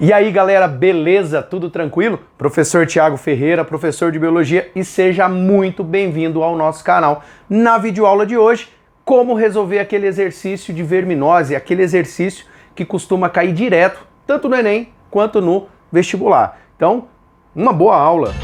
E aí galera, beleza? Tudo tranquilo? Professor Thiago Ferreira, professor de Biologia, e seja muito bem-vindo ao nosso canal. Na videoaula de hoje, como resolver aquele exercício de verminose, aquele exercício que costuma cair direto, tanto no Enem quanto no vestibular. Então, uma boa aula!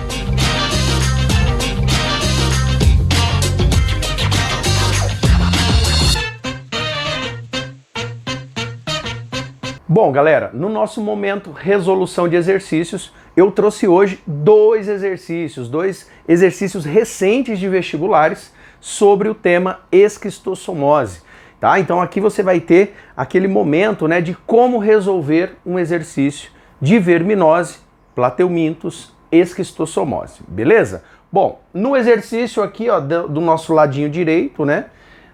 Bom, galera, no nosso momento resolução de exercícios, eu trouxe hoje dois exercícios recentes de vestibulares sobre o tema esquistossomose, tá? Então aqui você vai ter aquele momento, né, de como resolver um exercício de verminose, plateumintos, esquistossomose, beleza? Bom, no exercício aqui, ó, do nosso ladinho direito, né,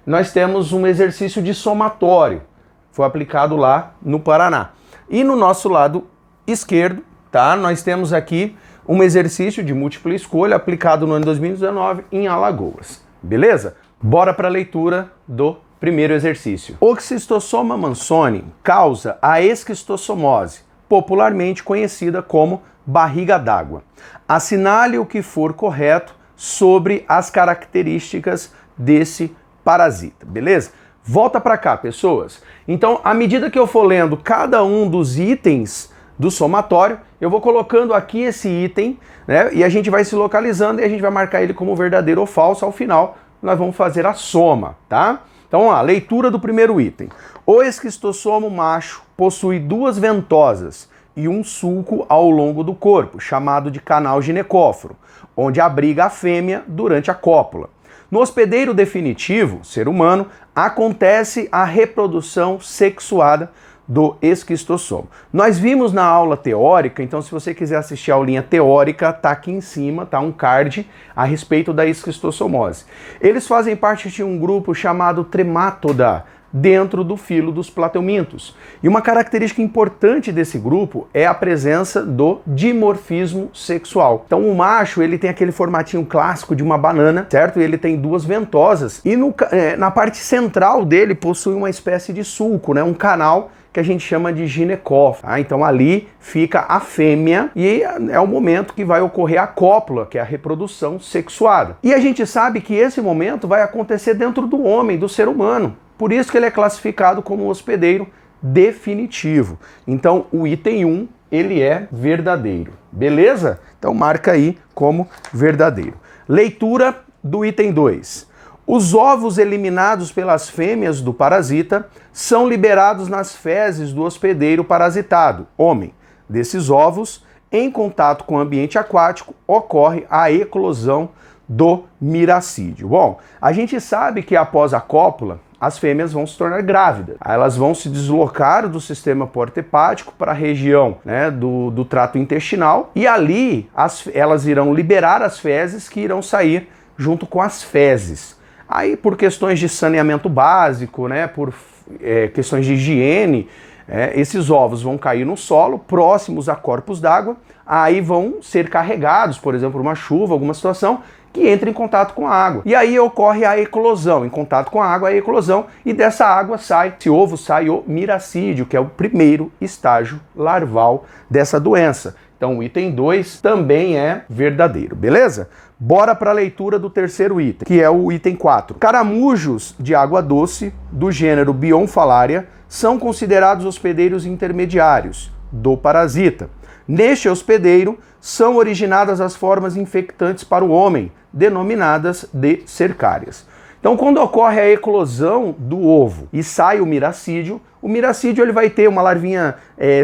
nós temos um exercício de somatório. Foi aplicado lá no Paraná. E no nosso lado esquerdo, tá? Nós temos aqui um exercício de múltipla escolha aplicado no ano 2019 em Alagoas. Beleza? Bora para a leitura do primeiro exercício. O Esquistossoma mansoni causa a esquistossomose, popularmente conhecida como barriga d'água. Assinale o que for correto sobre as características desse parasita, beleza? Volta para cá, pessoas. Então, à medida que eu for lendo cada um dos itens do somatório, eu vou colocando aqui esse item, né? E a gente vai se localizando e a gente vai marcar ele como verdadeiro ou falso. Ao final, nós vamos fazer a soma, tá? Então, vamos lá, leitura do primeiro item. O esquistossomo macho possui duas ventosas e um sulco ao longo do corpo, chamado de canal ginecóforo, onde abriga a fêmea durante a cópula. No hospedeiro definitivo, ser humano, acontece a reprodução sexuada do esquistossomo. Nós vimos na aula teórica, então se você quiser assistir a aulinha teórica, tá aqui em cima, tá um card a respeito da esquistossomose. Eles fazem parte de um grupo chamado Trematoda, dentro do filo dos plateumintos. E uma característica importante desse grupo é a presença do dimorfismo sexual. Então o macho, ele tem aquele formatinho clássico de uma banana, certo? E ele tem duas ventosas e na parte central dele possui uma espécie de sulco, né? Um canal que a gente chama de ginecóforo. Tá? Então ali fica a fêmea e é o momento que vai ocorrer a cópula, que é a reprodução sexuada. E a gente sabe que esse momento vai acontecer dentro do homem, do ser humano. Por isso que ele é classificado como hospedeiro definitivo. Então o item 1, ele é verdadeiro. Beleza? Então marca aí como verdadeiro. Leitura do item 2. Os ovos eliminados pelas fêmeas do parasita são liberados nas fezes do hospedeiro parasitado, homem. Desses ovos, em contato com o ambiente aquático, ocorre a eclosão do miracídio. Bom, a gente sabe que após a cópula, as fêmeas vão se tornar grávidas. Elas vão se deslocar do sistema porto-hepático para a região, né, do trato intestinal e ali elas irão liberar as fezes que irão sair junto com as fezes. Aí por questões de saneamento básico, né, por questões de higiene, esses ovos vão cair no solo, próximos a corpos d'água, aí vão ser carregados, por exemplo, por uma chuva, alguma situação, que entra em contato com a água. E aí ocorre a eclosão, em contato com a água, a eclosão, e dessa água sai, esse ovo sai o miracídio, que é o primeiro estágio larval dessa doença. Então o item 2 também é verdadeiro, beleza? Bora para a leitura do terceiro item, que é o item 4. Caramujos de água doce, do gênero Bionfalaria, são considerados hospedeiros intermediários do parasita. Neste hospedeiro são originadas as formas infectantes para o homem, denominadas de cercárias. Então, quando ocorre a eclosão do ovo e sai o miracídio ele vai ter uma larvinha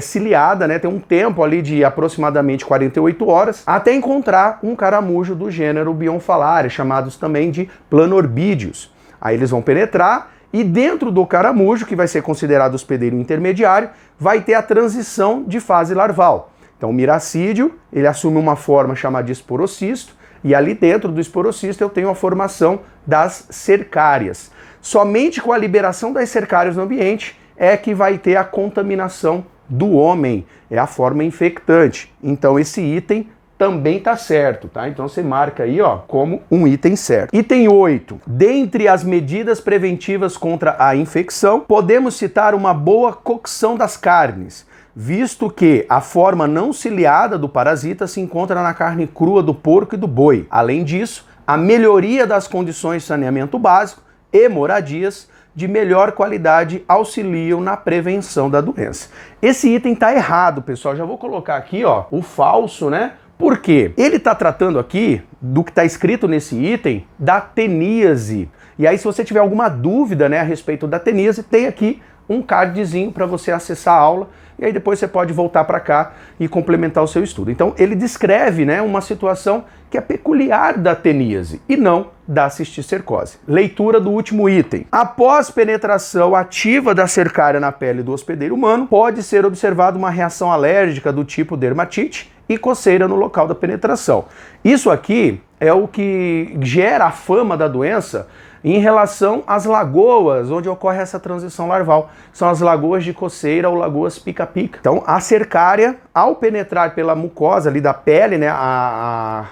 ciliada, né? Tem um tempo ali de aproximadamente 48 horas, até encontrar um caramujo do gênero Bionfalaria, chamados também de planorbídeos. Aí eles vão penetrar e dentro do caramujo, que vai ser considerado hospedeiro intermediário, vai ter a transição de fase larval. Então o miracídio, ele assume uma forma chamada de esporocisto, e ali dentro do esporocisto eu tenho a formação das cercárias. Somente com a liberação das cercárias no ambiente é que vai ter a contaminação do homem, é a forma infectante. Então esse item também está certo, tá? Então você marca aí, ó, como um item certo. Item 8. Dentre as medidas preventivas contra a infecção, podemos citar uma boa cocção das carnes, visto que a forma não ciliada do parasita se encontra na carne crua do porco e do boi. Além disso, a melhoria das condições de saneamento básico e moradias de melhor qualidade auxiliam na prevenção da doença. Esse item está errado, pessoal. Já vou colocar aqui, ó, o falso, né? Por quê? Ele está tratando aqui do que está escrito nesse item da teníase. E aí, se você tiver alguma dúvida, né, a respeito da teníase, tem aqui um cardzinho para você acessar a aula, e aí depois você pode voltar para cá e complementar o seu estudo. Então, ele descreve, né, uma situação que é peculiar da teníase e não da cisticercose. Leitura do último item. Após penetração ativa da cercária na pele do hospedeiro humano, pode ser observada uma reação alérgica do tipo dermatite e coceira no local da penetração. Isso aqui é o que gera a fama da doença em relação às lagoas, onde ocorre essa transição larval. São as lagoas de coceira ou lagoas pica-pica. Então, a cercária, ao penetrar pela mucosa ali da pele, né, a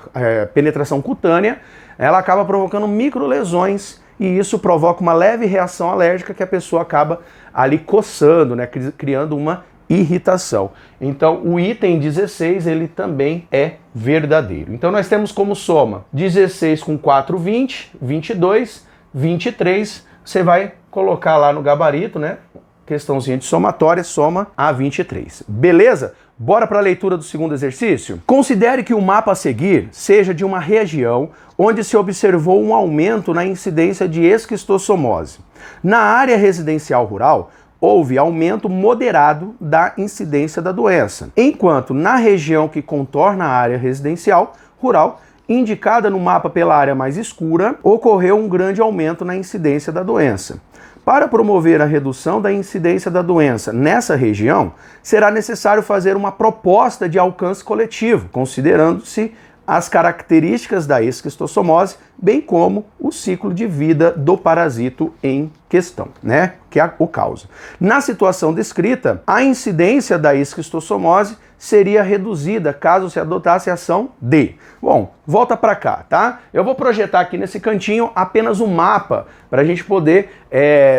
penetração cutânea, ela acaba provocando microlesões e isso provoca uma leve reação alérgica que a pessoa acaba ali coçando, né, criando uma irritação. Então, o item 16, ele também é verdadeiro. Então, nós temos como soma 16 com 4, 20, 22, 23, você vai colocar lá no gabarito, né? Questãozinha de somatória, soma a 23. Beleza? Bora para a leitura do segundo exercício? Considere que o mapa a seguir seja de uma região onde se observou um aumento na incidência de esquistossomose. Na área residencial rural, houve aumento moderado da incidência da doença, enquanto na região que contorna a área residencial rural, indicada no mapa pela área mais escura, ocorreu um grande aumento na incidência da doença. Para promover a redução da incidência da doença nessa região, será necessário fazer uma proposta de alcance coletivo, considerando-se as características da esquistossomose, bem como o ciclo de vida do parasito em questão, né? Que é o causa. Na situação descrita, a incidência da esquistossomose seria reduzida caso se adotasse a ação D. Bom, volta para cá, tá? Eu vou projetar aqui nesse cantinho apenas um mapa para a gente poder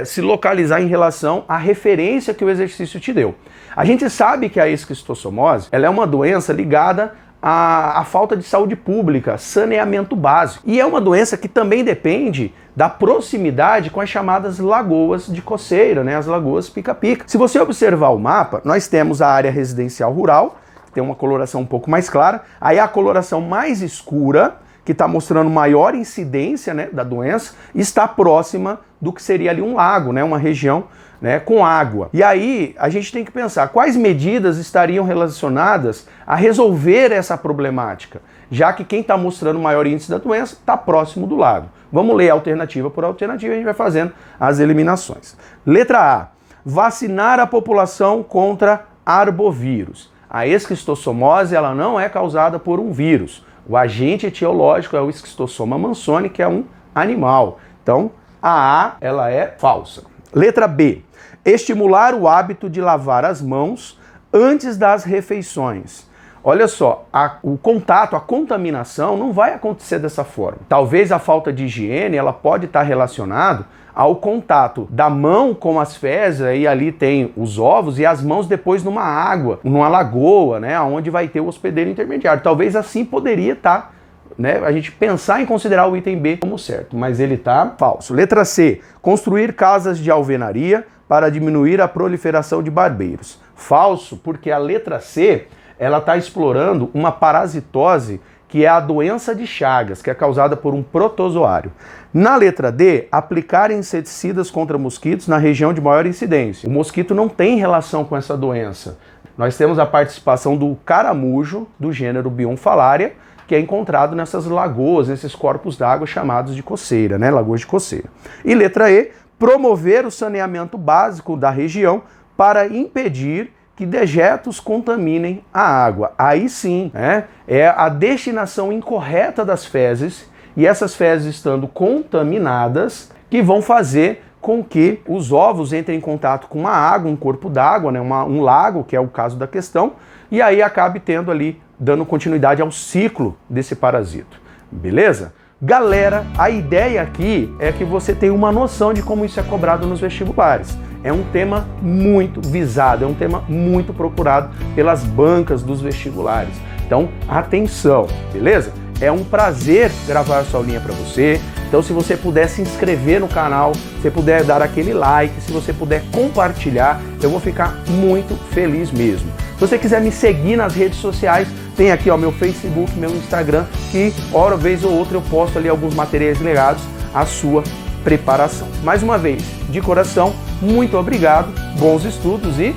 se localizar em relação à referência que o exercício te deu. A gente sabe que a esquistossomose, ela é uma doença ligada a falta de saúde pública, saneamento básico. E é uma doença que também depende da proximidade com as chamadas lagoas de coceira, né? As lagoas pica-pica. Se você observar o mapa, nós temos a área residencial rural, que tem uma coloração um pouco mais clara, aí a coloração mais escura, que está mostrando maior incidência, né, da doença, está próxima do que seria ali um lago, né, uma região, né, com água. E aí a gente tem que pensar quais medidas estariam relacionadas a resolver essa problemática, já que quem está mostrando maior índice da doença está próximo do lago. Vamos ler alternativa por alternativa e a gente vai fazendo as eliminações. Letra A. Vacinar a população contra arbovírus. A esquistossomose, ela não é causada por um vírus. O agente etiológico é o Esquistossoma mansoni, que é um animal. Então, a A, ela é falsa. Letra B. Estimular o hábito de lavar as mãos antes das refeições. Olha só, o contato, a contaminação não vai acontecer dessa forma. Talvez a falta de higiene, ela pode estar relacionada ao contato da mão com as fezes, aí ali tem os ovos, e as mãos depois numa água, numa lagoa, né, onde vai ter o hospedeiro intermediário. Talvez assim poderia estar, né, a gente pensar em considerar o item B como certo, mas ele está falso. Letra C. Construir casas de alvenaria para diminuir a proliferação de barbeiros. Falso, porque a letra C, ela está explorando uma parasitose que é a doença de Chagas, que é causada por um protozoário. Na letra D, aplicar inseticidas contra mosquitos na região de maior incidência. O mosquito não tem relação com essa doença. Nós temos a participação do caramujo, do gênero Bionfalaria, que é encontrado nessas lagoas, nesses corpos d'água chamados de coceira, né? Lagoas de coceira. E letra E, promover o saneamento básico da região para impedir que dejetos contaminem a água. Aí sim, né, é a destinação incorreta das fezes, e essas fezes estando contaminadas, que vão fazer com que os ovos entrem em contato com uma água, um corpo d'água, né, um lago, que é o caso da questão, e aí acabe tendo ali, dando continuidade ao ciclo desse parasito. Beleza? Galera, a ideia aqui é que você tenha uma noção de como isso é cobrado nos vestibulares. é um tema muito visado, é um tema muito procurado pelas bancas dos vestibulares. Então, atenção, beleza? É um prazer gravar essa aulinha para você. Então, se você puder se inscrever no canal, se você puder dar aquele like, se você puder compartilhar, eu vou ficar muito feliz mesmo. Se você quiser me seguir nas redes sociais, tem aqui ó, meu Facebook, meu Instagram, que hora, vez ou outra eu posto ali alguns materiais ligados à sua preparação. Mais uma vez, de coração, muito obrigado, bons estudos e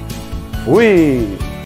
fui!